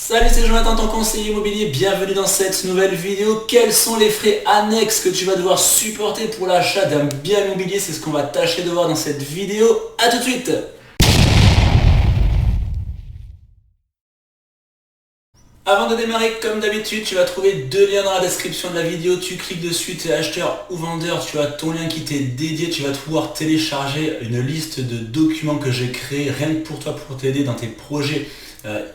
Salut, c'est Jonathan, ton conseiller immobilier, bienvenue dans cette nouvelle vidéo. Quels sont les frais annexes que tu vas devoir supporter pour l'achat d'un bien immobilier? C'est ce qu'on va tâcher de voir dans cette vidéo. A tout de suite. Avant de démarrer, comme d'habitude, tu vas trouver deux liens dans la description de la vidéo. Tu cliques dessus, tu es acheteur ou vendeur, tu as ton lien qui t'est dédié. Tu vas pouvoir télécharger une liste de documents que j'ai créés rien que pour toi, pour t'aider dans tes projets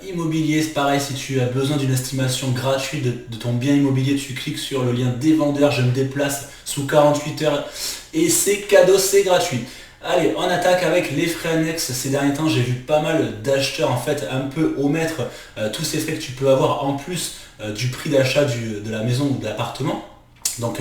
immobiliers. C'est pareil, si tu as besoin d'une estimation gratuite de ton bien immobilier, tu cliques sur le lien des vendeurs. Je me déplace sous 48 heures et c'est cadeau, c'est gratuit. Allez, on attaque avec les frais annexes. Ces derniers temps, j'ai vu pas mal d'acheteurs en fait un peu omettre tous ces frais que tu peux avoir en plus du prix d'achat de la maison ou de l'appartement. Donc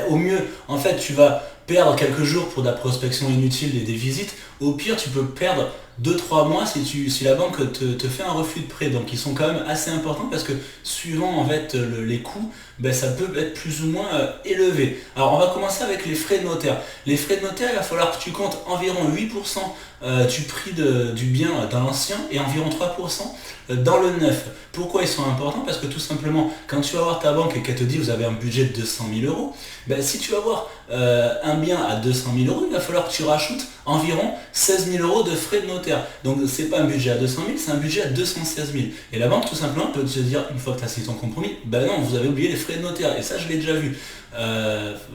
au mieux, en fait, tu vas perdre quelques jours pour de la prospection inutile et des visites. Au pire, tu peux perdre 2-3 mois si la banque te fait un refus de prêt. Donc ils sont quand même assez importants parce que suivant en fait les coûts, ça peut être plus ou moins élevé. Alors on va commencer avec les frais de notaire. Les frais de notaire, il va falloir que tu comptes environ 8% du prix du bien dans l'ancien et environ 3% dans le neuf. Pourquoi ils sont importants? Parce que tout simplement, quand tu vas voir ta banque et qu'elle te dit vous avez un budget de 200 000 euros, si tu vas voir un bien à 200 000 euros, il va falloir que tu rajoutes environ 16 000 euros de frais de notaire. Donc c'est pas un budget à 200 000, c'est un budget à 216 000. Et la banque tout simplement peut te dire, une fois que tu as signé ton compromis, non, vous avez oublié les frais de notaire. Et ça, je l'ai déjà vu.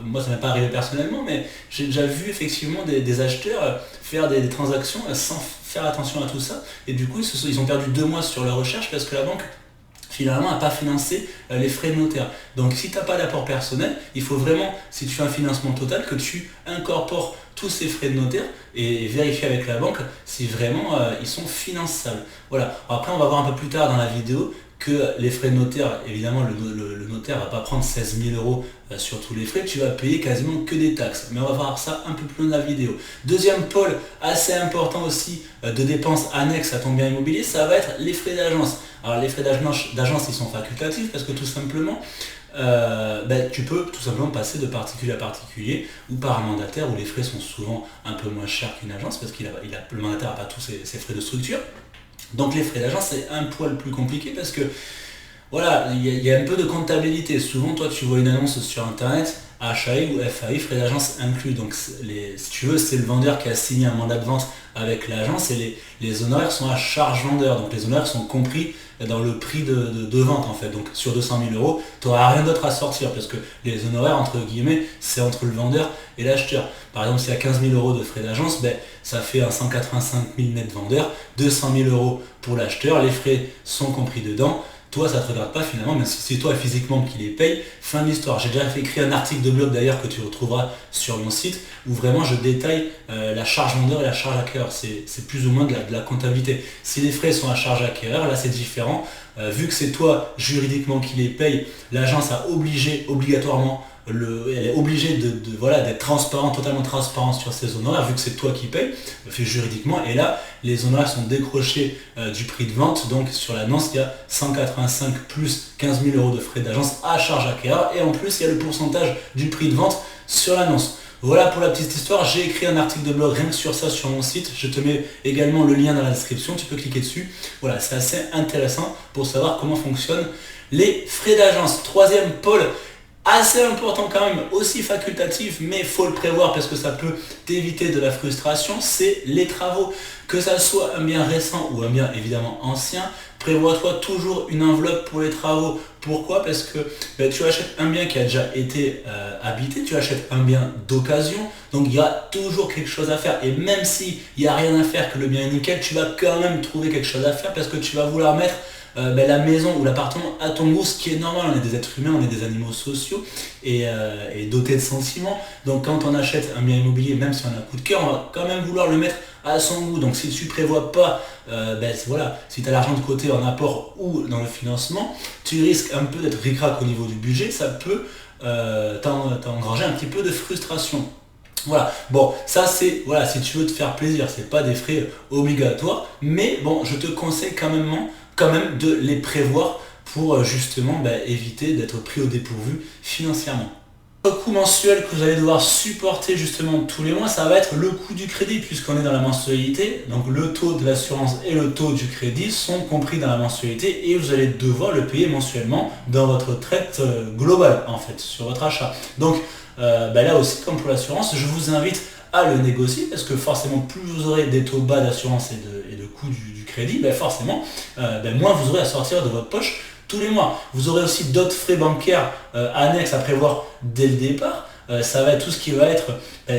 Moi, ça m'est pas arrivé personnellement, mais j'ai déjà vu effectivement des acheteurs faire des transactions sans faire attention à tout ça. Et du coup, ils ont perdu 2 mois sur leur recherche parce que la banque finalement n'a pas financé les frais de notaire. Donc si tu n'as pas d'apport personnel, il faut vraiment, si tu fais un financement total, que tu incorpores tous ces frais de notaire et vérifier avec la banque si vraiment ils sont finançables. Voilà. Après, on va voir un peu plus tard dans la vidéo que les frais de notaire, évidemment le notaire ne va pas prendre 16 000 euros sur tous les frais, tu vas payer quasiment que des taxes. Mais on va voir ça un peu plus loin de la vidéo. Deuxième pôle assez important aussi de dépenses annexes à ton bien immobilier, ça va être les frais d'agence. Alors les frais d'agence ils sont facultatifs parce que tout simplement tu peux tout simplement passer de particulier à particulier ou par un mandataire où les frais sont souvent un peu moins chers qu'une agence parce que le mandataire n'a pas tous ses frais de structure. Donc les frais d'agence c'est un poil plus compliqué parce que voilà, il y a un peu de comptabilité. Souvent toi tu vois une annonce sur internet, HAI ou FAI, frais d'agence inclus. Donc si tu veux, c'est le vendeur qui a signé un mandat de vente avec l'agence et les honoraires sont à charge vendeur. Donc les honoraires sont compris dans le prix de vente en fait. Donc sur 200 000 euros, tu n'auras rien d'autre à sortir parce que les honoraires entre guillemets, c'est entre le vendeur et l'acheteur. Par exemple, s'il y a 15 000 euros de frais d'agence, ça fait un 185 000 net vendeur, 200 000 euros pour l'acheteur, les frais sont compris dedans. Toi, ça ne te regarde pas finalement, même si c'est toi physiquement qui les paye. Fin de l'histoire. J'ai déjà écrit un article de blog d'ailleurs que tu retrouveras sur mon site où vraiment je détaille la charge vendeur et la charge acquéreur. C'est plus ou moins de la comptabilité. Si les frais sont à charge acquéreur, là c'est différent. Vu que c'est toi juridiquement qui les paye, l'agence a obligatoirement elle est obligée d'être totalement transparent sur ses honoraires, vu que c'est toi qui payes, fait juridiquement, et là, les honoraires sont décrochés du prix de vente, donc sur l'annonce, il y a 185 plus 15 000 euros de frais d'agence à charge acquéreur, et en plus, il y a le pourcentage du prix de vente sur l'annonce. Voilà pour la petite histoire, j'ai écrit un article de blog rien que sur ça sur mon site, je te mets également le lien dans la description, tu peux cliquer dessus. Voilà, c'est assez intéressant pour savoir comment fonctionnent les frais d'agence. Troisième pôle, assez important quand même, aussi facultatif, mais il faut le prévoir parce que ça peut t'éviter de la frustration, c'est les travaux. Que ça soit un bien récent ou un bien évidemment ancien, prévois-toi toujours une enveloppe pour les travaux. Pourquoi? Parce que tu achètes un bien qui a déjà été habité, tu achètes un bien d'occasion, donc il y a toujours quelque chose à faire. Et même s'il n'y a rien à faire, que le bien est nickel, tu vas quand même trouver quelque chose à faire parce que tu vas vouloir mettre la maison ou l'appartement à ton goût, ce qui est normal. On est des êtres humains, on est des animaux sociaux et dotés de sentiments. Donc quand on achète un bien immobilier, même si on a un coup de cœur, on va quand même vouloir le mettre à son goût. Donc si tu prévois pas, si tu as l'argent de côté en apport ou dans le financement, tu risques un peu d'être ric-rac au niveau du budget, ça peut t'engranger un petit peu de frustration. Voilà, bon, ça c'est, si tu veux te faire plaisir, c'est pas des frais obligatoires, mais bon, je te conseille quand même de les prévoir pour justement éviter d'être pris au dépourvu financièrement. Le coût mensuel que vous allez devoir supporter justement tous les mois, ça va être le coût du crédit puisqu'on est dans la mensualité. Donc le taux de l'assurance et le taux du crédit sont compris dans la mensualité et vous allez devoir le payer mensuellement dans votre retraite globale en fait, sur votre achat. Donc là aussi, comme pour l'assurance, je vous invite à le négocier parce que forcément plus vous aurez des taux bas d'assurance et de coût du crédit, forcément moins vous aurez à sortir de votre poche tous les mois. Vous aurez aussi d'autres frais bancaires annexes à prévoir dès le départ. Ça va être tout ce qui va être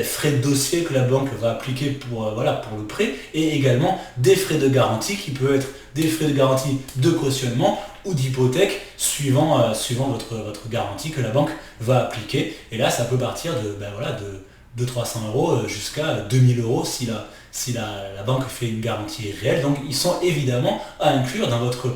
frais de dossier que la banque va appliquer pour le prêt et également des frais de garantie qui peuvent être des frais de garantie de cautionnement ou d'hypothèque suivant votre garantie que la banque va appliquer. Et là, ça peut partir de 300 € jusqu'à 2000 € si la banque fait une garantie réelle. Donc ils sont évidemment à inclure dans votre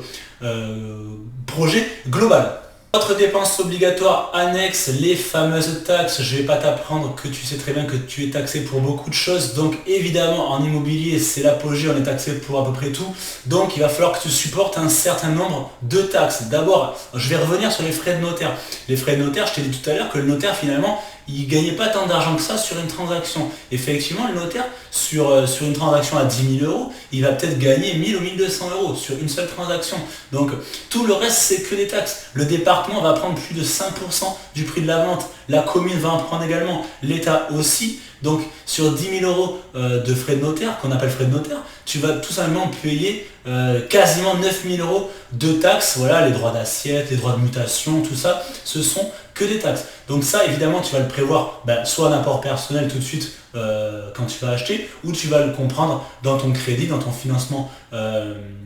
projet global. Autre dépense obligatoire annexe, les fameuses taxes. Je ne vais pas t'apprendre que tu sais très bien que tu es taxé pour beaucoup de choses. Donc évidemment en immobilier c'est l'apogée, on est taxé pour à peu près tout. Donc il va falloir que tu supportes un certain nombre de taxes. D'abord, je vais revenir sur les frais de notaire. Les frais de notaire, je t'ai dit tout à l'heure que le notaire finalement il ne gagnait pas tant d'argent que ça sur une transaction. Effectivement, le notaire, sur une transaction à 10 000 €, il va peut-être gagner 1000 ou 1200 € sur une seule transaction. Donc tout le reste, c'est que des taxes. Le département va prendre plus de 5% du prix de la vente. La commune va en prendre également. L'État aussi. Donc sur 10 000 € de frais de notaire, qu'on appelle frais de notaire, tu vas tout simplement payer quasiment 9 000 € de taxes. Voilà, les droits d'assiette, les droits de mutation, tout ça, ce sont que des taxes. Donc ça, évidemment, tu vas le prévoir soit en apport personnel tout de suite quand tu vas acheter, ou tu vas le comprendre dans ton crédit, dans ton financement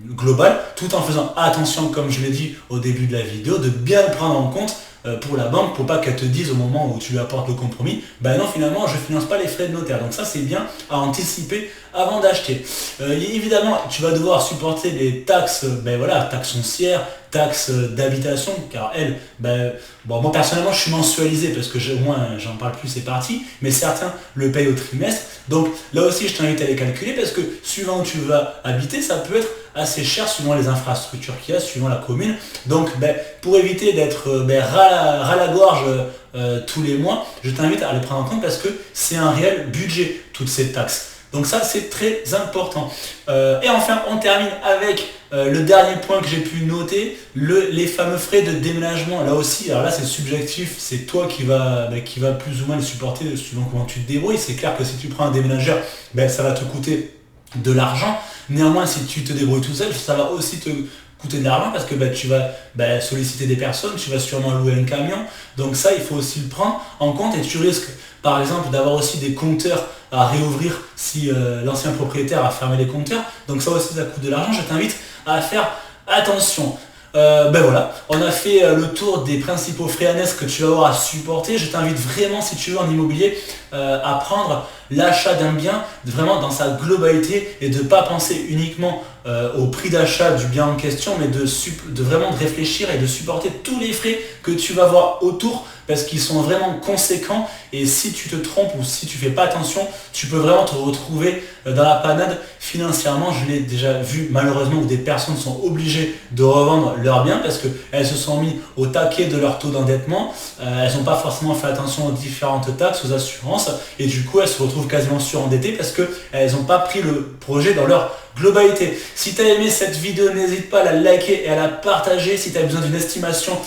global, tout en faisant attention, comme je l'ai dit au début de la vidéo, de bien le prendre en compte pour la banque, pour pas qu'elle te dise au moment où tu lui apportes le compromis, non finalement je finance pas les frais de notaire. Donc ça c'est bien à anticiper avant d'acheter. Évidemment tu vas devoir supporter les taxes, taxes foncières, taxes d'habitation, car elles, moi personnellement je suis mensualisé parce que au moins j'en parle plus, c'est parti, mais certains le payent au trimestre. Donc là aussi je t'invite à les calculer parce que suivant où tu vas habiter, ça peut être assez cher suivant les infrastructures qu'il y a, suivant la commune. Donc pour éviter d'être ras la gorge tous les mois, je t'invite à les prendre en compte parce que c'est un réel budget, toutes ces taxes. Donc ça c'est très important. Et enfin on termine avec le dernier point que j'ai pu noter, les fameux frais de déménagement. Là aussi, alors là c'est subjectif, c'est toi qui va plus ou moins les supporter suivant comment tu te débrouilles. C'est clair que si tu prends un déménageur, ça va te coûter de l'argent. Néanmoins, si tu te débrouilles tout seul, ça va aussi te coûter de l'argent parce que tu vas solliciter des personnes, tu vas sûrement louer un camion. Donc ça, il faut aussi le prendre en compte et tu risques par exemple d'avoir aussi des compteurs à réouvrir si l'ancien propriétaire a fermé les compteurs. Donc ça aussi, ça coûte de l'argent. Je t'invite à faire attention. On a fait le tour des principaux frais annexes que tu vas avoir à supporter. Je t'invite vraiment, si tu veux, en immobilier, à prendre l'achat d'un bien vraiment dans sa globalité et de ne pas penser uniquement au prix d'achat du bien en question, mais de vraiment réfléchir et de supporter tous les frais que tu vas voir autour parce qu'ils sont vraiment conséquents et si tu te trompes ou si tu fais pas attention, tu peux vraiment te retrouver dans la panade financièrement. Je l'ai déjà vu malheureusement où des personnes sont obligées de revendre leurs biens parce qu'elles se sont mis au taquet de leur taux d'endettement, elles n'ont pas forcément fait attention aux différentes taxes, aux assurances et du coup elles se retrouvent quasiment surendettées parce qu'elles n'ont pas pris le projet dans leur globalité. Si tu as aimé cette vidéo, n'hésite pas à la liker et à la partager. Si tu as besoin d'une estimation,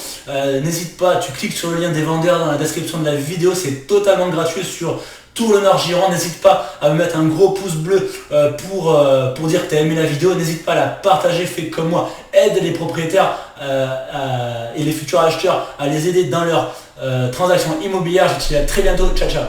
n'hésite pas, tu cliques sur le lien des vendeurs dans la description de la vidéo, c'est totalement gratuit sur tout le Nord Gironde. N'hésite pas à me mettre un gros pouce bleu pour dire que tu as aimé la vidéo. N'hésite pas à la partager, fais comme moi, aide les propriétaires et les futurs acheteurs à les aider dans leurs transactions immobilières. Je te dis à très bientôt, ciao ciao.